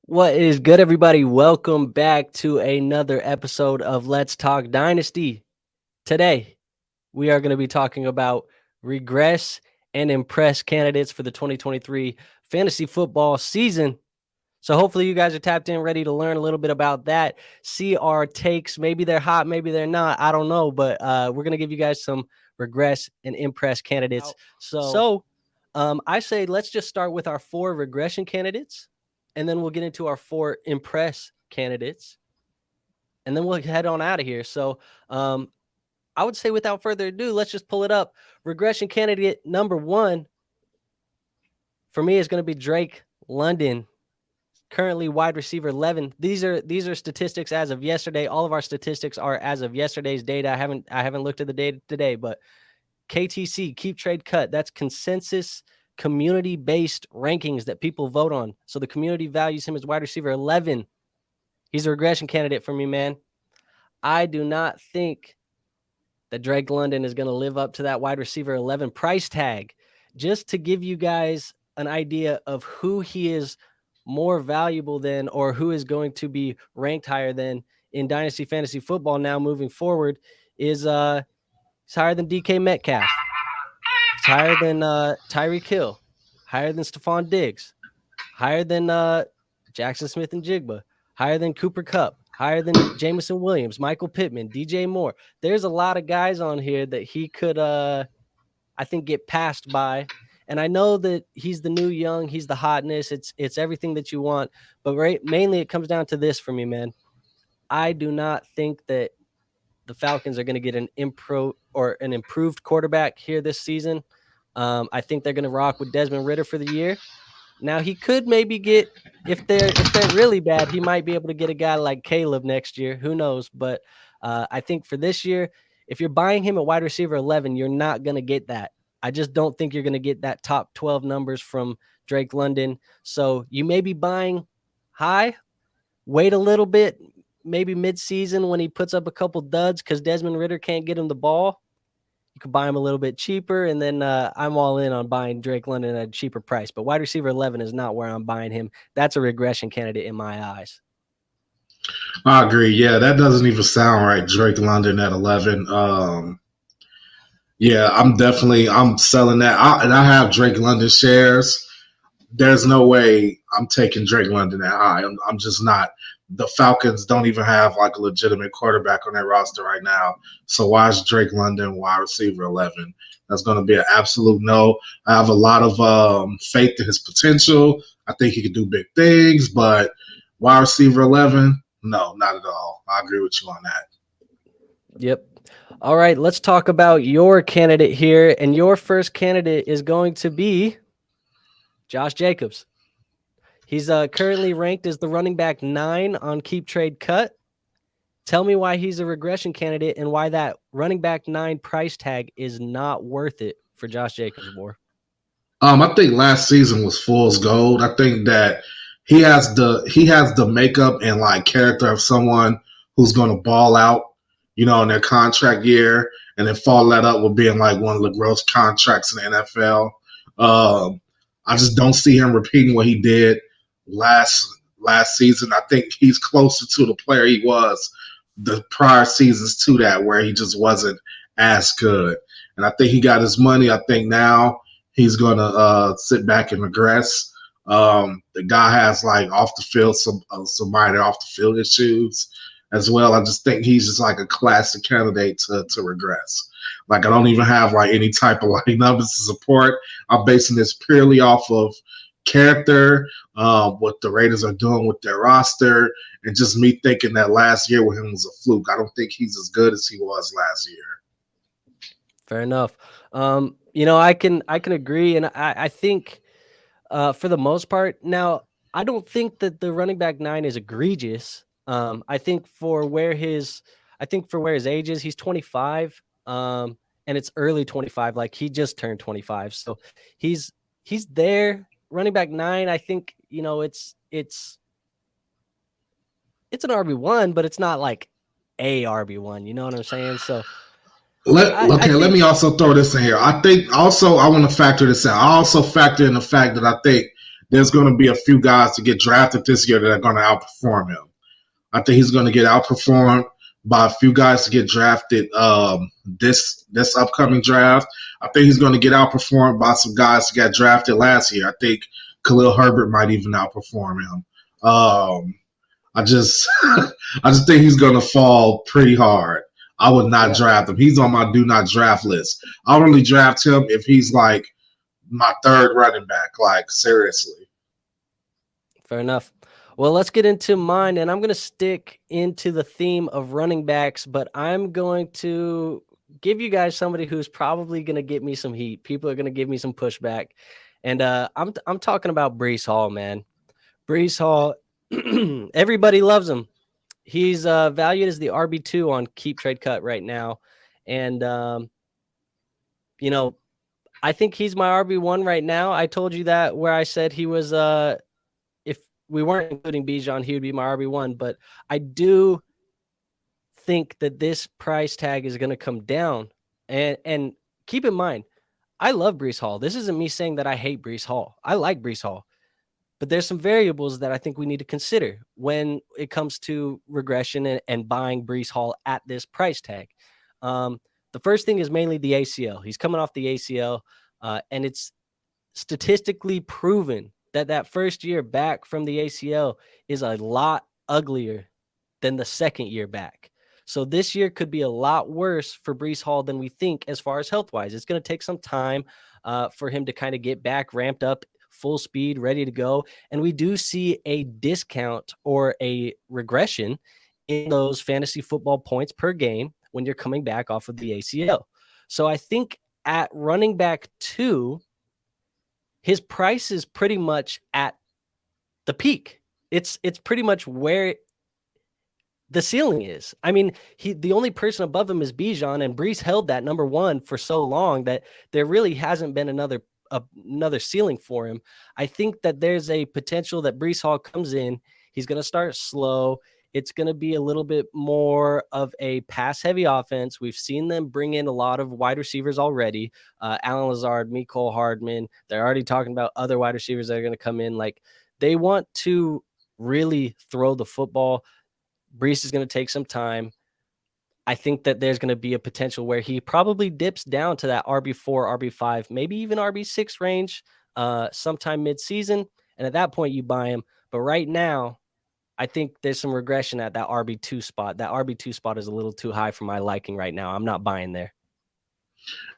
What is good, everybody? Welcome back to another episode of Let's Talk Dynasty. Today, we are going to be talking about regress and impress candidates for the 2023 fantasy football season. So hopefully you guys are tapped in, ready to learn a little bit about that, see our takes. Maybe they're hot, maybe they're not. I don't know, but we're going to give you guys some regress and impress candidates. I say let's just start with our 4 regression candidates, and then we'll get into our 4 impress candidates, and then we'll head on out of here. I would say without further ado, let's just pull it up. Regression candidate number 1 for me is going to be Drake London. Currently wide receiver 11. These are statistics as of yesterday. All of our statistics are as of yesterday's data. I haven't looked at the data today, but KTC, keep trade cut. That's consensus community-based rankings that people vote on. So the community values him as wide receiver 11. He's a regression candidate for me, man. I do not think that Drake London is going to live up to that wide receiver 11 price tag. Just to give you guys an idea of who he is more valuable than, or who is going to be ranked higher than in Dynasty Fantasy Football now moving forward, is he's higher than DK Metcalf. He's higher than Tyreek Hill, higher than Stephon Diggs, higher than Jackson Smith and Jigba, higher than Cooper Kupp, higher than Jameson Williams, Michael Pittman, DJ Moore. There's a lot of guys on here that he could, I think, get passed by. And I know that he's the new young, he's the hotness. It's everything that you want. But mainly it comes down to this for me, man. I do not think that the Falcons are going to get an improved quarterback here this season. I think they're going to rock with Desmond Ridder for the year. Now he could maybe get, if they're really bad, he might be able to get a guy like Caleb next year. Who knows? But I think for this year, if you're buying him at wide receiver 11, you're not going to get that. I just don't think you're going to get that top 12 numbers from Drake London. So you may be buying high, wait a little bit, maybe mid-season when he puts up a couple duds because Desmond Ridder can't get him the ball. You could buy him a little bit cheaper, and then I'm all in on buying Drake London at a cheaper price. But wide receiver 11 is not where I'm buying him. That's a regression candidate in my eyes. I agree. Yeah, that doesn't even sound right. Drake London at 11. Yeah, I'm selling that. And I have Drake London shares. There's no way I'm taking Drake London that high. I'm just not. The Falcons don't even have like a legitimate quarterback on their roster right now. So why is Drake London wide receiver 11? That's going to be an absolute no. I have a lot of faith in his potential. I think he can do big things, but wide receiver 11, no, not at all. I agree with you on that. Yep. All right, let's talk about your candidate here. And your first candidate is going to be Josh Jacobs. He's currently ranked as the running back 9 on Keep Trade Cut. Tell me why he's a regression candidate and why that running back 9 price tag is not worth it for Josh Jacobs, War. I think last season was fool's gold. I think that he has the makeup and like character of someone who's going to ball out, in their contract year, and then follow that up with being like one of the gross contracts in the NFL. I just don't see him repeating what he did last season. I think he's closer to the player he was the prior seasons to that, where he just wasn't as good. And I think he got his money. I think now he's going to sit back and regress. The guy has like off the field some minor off the field issues as well. I just think he's just like a classic candidate to regress. Like I don't even have like any type of like numbers to support. I'm basing this purely off of character, what the Raiders are doing with their roster, and just me thinking that last year with him was a fluke. I don't think he's as good as he was last year. Fair enough. I can agree, and I think for the most part, now I don't think that the running back 9 is egregious. I think for where his age is, he's 25, and it's early 25. Like he just turned 25, so he's there. Running back 9, I think it's an RB1, but it's not like a RB1. You know what I'm saying? So. Let me also throw this in here. I think also I want to factor this in. I also factor in the fact that I think there's going to be a few guys to get drafted this year that are going to outperform him. I think he's going to get outperformed by a few guys to get drafted this upcoming draft. I think he's going to get outperformed by some guys that got drafted last year. I think Khalil Herbert might even outperform him. I just I just think he's going to fall pretty hard. I would not draft him. He's on my do not draft list. I'll only draft him if he's like my third running back. Like, seriously. Fair enough. Well, let's get into mine, and I'm going to stick into the theme of running backs, but I'm going to give you guys somebody who's probably going to get me some heat. People are going to give me some pushback, and I'm talking about Breece Hall, man. Breece Hall, everybody loves him. He's valued as the RB2 on Keep Trade Cut right now, and you know, I think he's my RB1 right now. I told you that where I said he was if we weren't including Bijan, he would be my RB1, but I do think that this price tag is going to come down. And keep in mind, I love Breece Hall. This isn't me saying that I hate Breece Hall. I like Breece Hall. But there's some variables that I think we need to consider when it comes to regression and buying Breece Hall at this price tag. The first thing is mainly the ACL. He's coming off the ACL, and it's statistically proven that first year back from the ACL is a lot uglier than the second year back. So this year could be a lot worse for Breece Hall than we think as far as health-wise. It's going to take some time for him to kind of get back, ramped up, full speed, ready to go. And we do see a discount or a regression in those fantasy football points per game when you're coming back off of the ACL. So I think at running back 2, his price is pretty much at the peak. It's pretty much where the ceiling is. I mean, the only person above him is Bijan, and Breece held that number 1 for so long that there really hasn't been another ceiling for him. I think that there's a potential that Breece Hall comes in. He's going to start slow. It's going to be a little bit more of a pass-heavy offense. We've seen them bring in a lot of wide receivers already. Alan Lazard, Mecole Hardman. They're already talking about other wide receivers that are going to come in. Like, they want to really throw the football. Breece is going to take some time. I think that there's going to be a potential where he probably dips down to that RB4, RB5, maybe even RB6 range sometime mid-season. And at that point, you buy him. But right now, I think there's some regression at that RB2 spot. That RB2 spot is a little too high for my liking right now. I'm not buying there.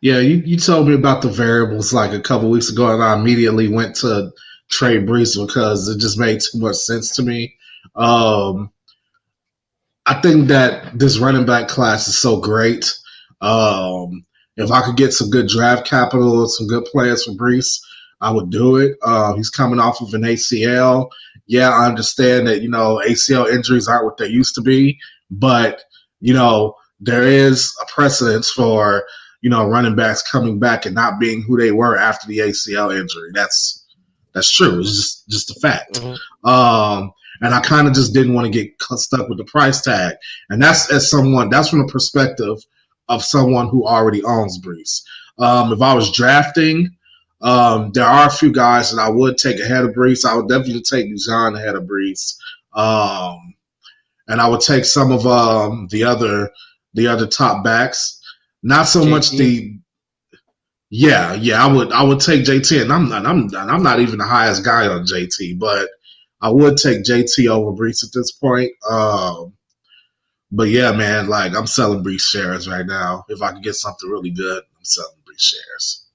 Yeah, you told me about the variables like a couple weeks ago, and I immediately went to trade Breece because it just made too much sense to me. I think that this running back class is so great. If I could get some good draft capital, some good players for Breece, I would do it. He's coming off of an ACL. Yeah, I understand that, ACL injuries aren't what they used to be, but, there is a precedence for, running backs coming back and not being who they were after the ACL injury. That's true. It's just a fact. Mm-hmm. And I kind of just didn't want to get stuck with the price tag. And that's from the perspective of someone who already owns Breece. If I was drafting, there are a few guys that I would take ahead of Breece. I would definitely take Bijan ahead of Breece. And I would take some of the other top backs. Not so JT. Much the yeah. I would take JT, and I'm not even the highest guy on JT, but I would take JT over Breece at this point. But yeah, man, like, I'm selling Breece shares right now. If I can get something really good, I'm selling Breece shares.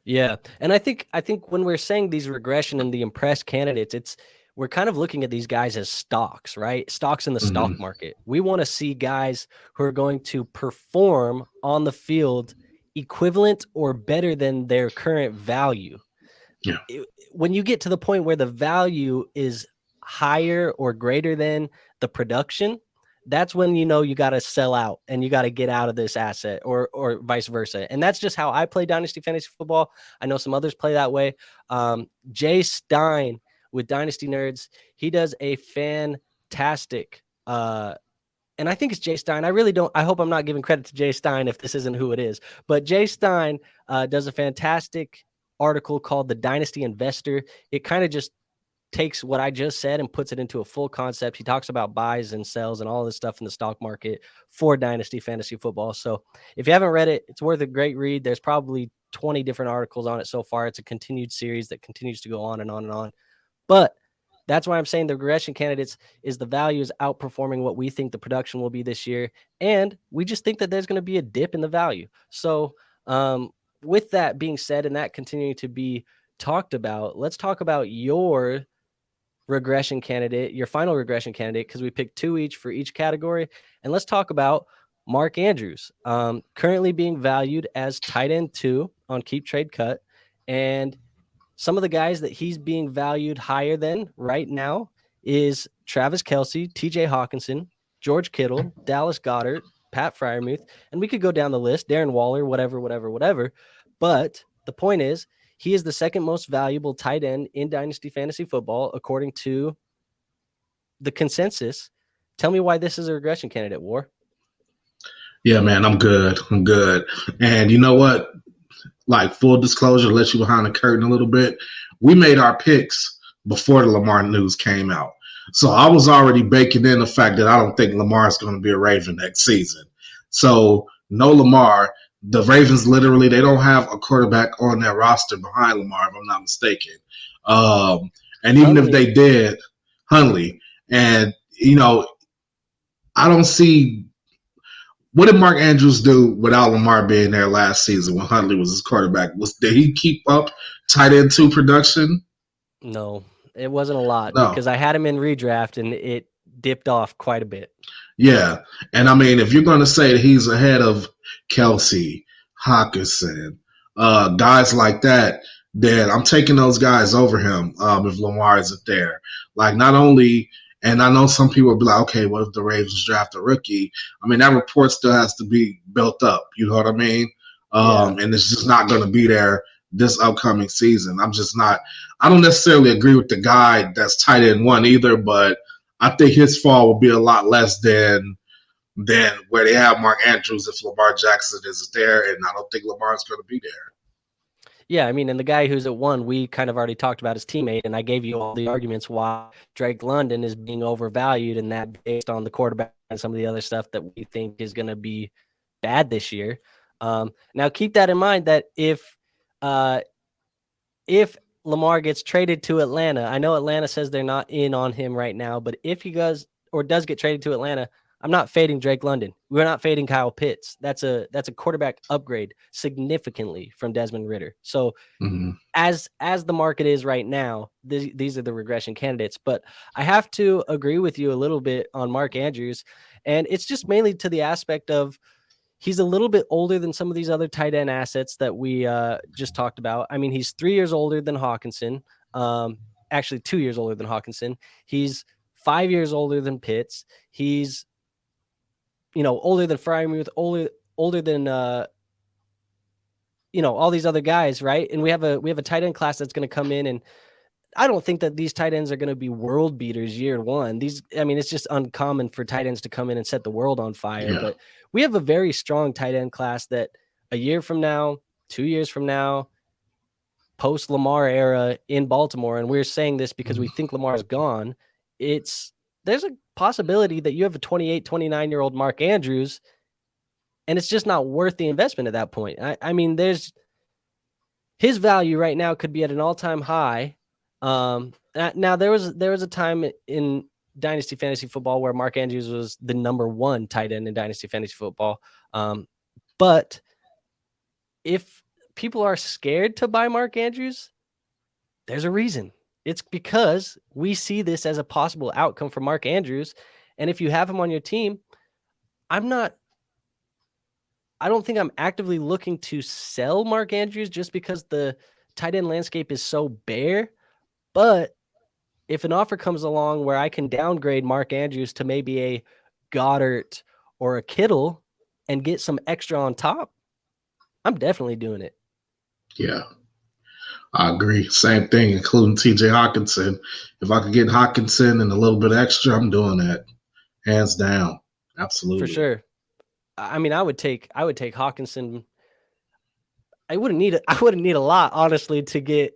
Yeah, and I think when we're saying these regression and the impressed candidates, we're kind of looking at these guys as stocks, right? Stocks in the stock market. We want to see guys who are going to perform on the field equivalent or better than their current value. Yeah. When you get to the point where the value is higher or greater than the production, that's when you got to sell out and you got to get out of this asset or vice versa. And that's just how I play Dynasty Fantasy Football. I know some others play that way. Jay Stein with Dynasty Nerds, he does a fantastic and I think it's Jay Stein. I hope I'm not giving credit to Jay Stein if this isn't who it is. But Jay Stein does a fantastic article called The Dynasty Investor. It kind of just takes what I just said and puts it into a full concept. He talks about buys and sells and all this stuff in the stock market for Dynasty Fantasy Football. So if you haven't read it, it's worth a great read. There's probably 20 different articles on it so far. It's a continued series that continues to go on and on and on. But that's why I'm saying the regression candidates is the value is outperforming what we think the production will be this year. And we just think that there's going to be a dip in the value. So with that being said, and that continuing to be talked about, let's talk about your regression candidate, your final regression candidate, because we picked 2 each for each category. And let's talk about Mark Andrews, currently being valued as tight end 2 on Keep Trade Cut. And some of the guys that he's being valued higher than right now is Travis Kelce, TJ Hawkinson, George Kittle, Dallas Goedert, Pat Freiermuth, and we could go down the list, Darren Waller, whatever. But the point is, he is the second most valuable tight end in Dynasty Fantasy Football, according to the consensus. Tell me why this is a regression candidate, War. Yeah, man, I'm good. And you know what? Like, full disclosure, let you behind the curtain a little bit. We made our picks before the Lamar news came out. So I was already baking in the fact that I don't think Lamar is going to be a Raven next season. So no Lamar. The Ravens literally, they don't have a quarterback on their roster behind Lamar, if I'm not mistaken. And even if they did, Hundley. And, you know, I don't see what did Mark Andrews do without Lamar being there last season when Hundley was his quarterback? Did he keep up tight end 2 production? No, it wasn't a lot No. because I had him in redraft and it dipped off quite a bit. Yeah. And I mean, if you're going to say that he's ahead of Kelce, Hawkinson, guys like that, then I'm taking those guys over him if Lamar isn't there. Like, not only, and I know some people will be like, okay, what if the Ravens draft a rookie? I mean, that report still has to be built up. You know what I mean? And it's just not going to be there this upcoming season. I don't necessarily agree with the guy that's tight end 1 either, but I think his fall will be a lot less than where they have Mark Andrews if Lamar Jackson isn't there, and I don't think Lamar's going to be there. Yeah, I mean, and the guy who's at 1, we kind of already talked about his teammate, and I gave you all the arguments why Drake London is being overvalued, and that based on the quarterback and some of the other stuff that we think is going to be bad this year. Now, keep that in mind that if Lamar gets traded to Atlanta, I know Atlanta says they're not in on him right now, but if he does get traded to Atlanta, I'm not fading Drake London. We're not fading Kyle Pitts. That's a quarterback upgrade significantly from Desmond Ridder. So as the market is right now, these are the regression candidates. But I have to agree with you a little bit on Mark Andrews, and it's just mainly to the aspect of he's a little bit older than some of these other tight end assets that we just talked about. I mean, he's 3 years older than Hawkinson. Actually, 2 years older than Hawkinson. He's 5 years older than Pitts. He's older than Freiermuth, older than all these other guys, right? And we have a tight end class that's going to come in, and I don't think that these tight ends are going to be world beaters year 1. It's just uncommon for tight ends to come in and set the world on fire. Yeah. But we have a very strong tight end class that a year from now, 2 years from now, post Lamar era in Baltimore, and we're saying this because we think Lamar is gone. There's a possibility that you have a 28, 29-year-old Mark Andrews, and it's just not worth the investment at that point. I mean, there's his value right now could be at an all-time high. Now there was a time in Dynasty Fantasy Football where Mark Andrews was the number 1 tight end in Dynasty Fantasy Football. But if people are scared to buy Mark Andrews, there's a reason. It's because we see this as a possible outcome for Mark Andrews. And if you have him on your team, I don't think I'm actively looking to sell Mark Andrews just because the tight end landscape is so bare. But if an offer comes along where I can downgrade Mark Andrews to maybe a Goddard or a Kittle and get some extra on top, I'm definitely doing it. Yeah, I agree. Same thing, including TJ Hawkinson. If I could get Hawkinson and a little bit extra, I'm doing that. Hands down. Absolutely. For sure. I mean, I would take Hawkinson. I wouldn't need a lot, honestly, to get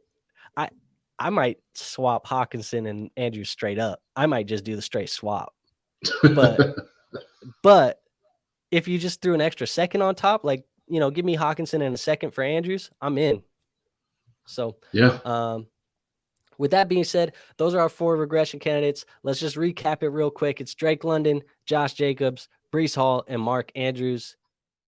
I might swap Hawkinson and Andrews straight up. I might just do the straight swap. But if you just threw an extra second on top, like, give me Hawkinson and a second for Andrews, I'm in. So, yeah. With that being said, those are our 4 regression candidates. Let's just recap it real quick. It's Drake London, Josh Jacobs, Breece Hall, and Mark Andrews.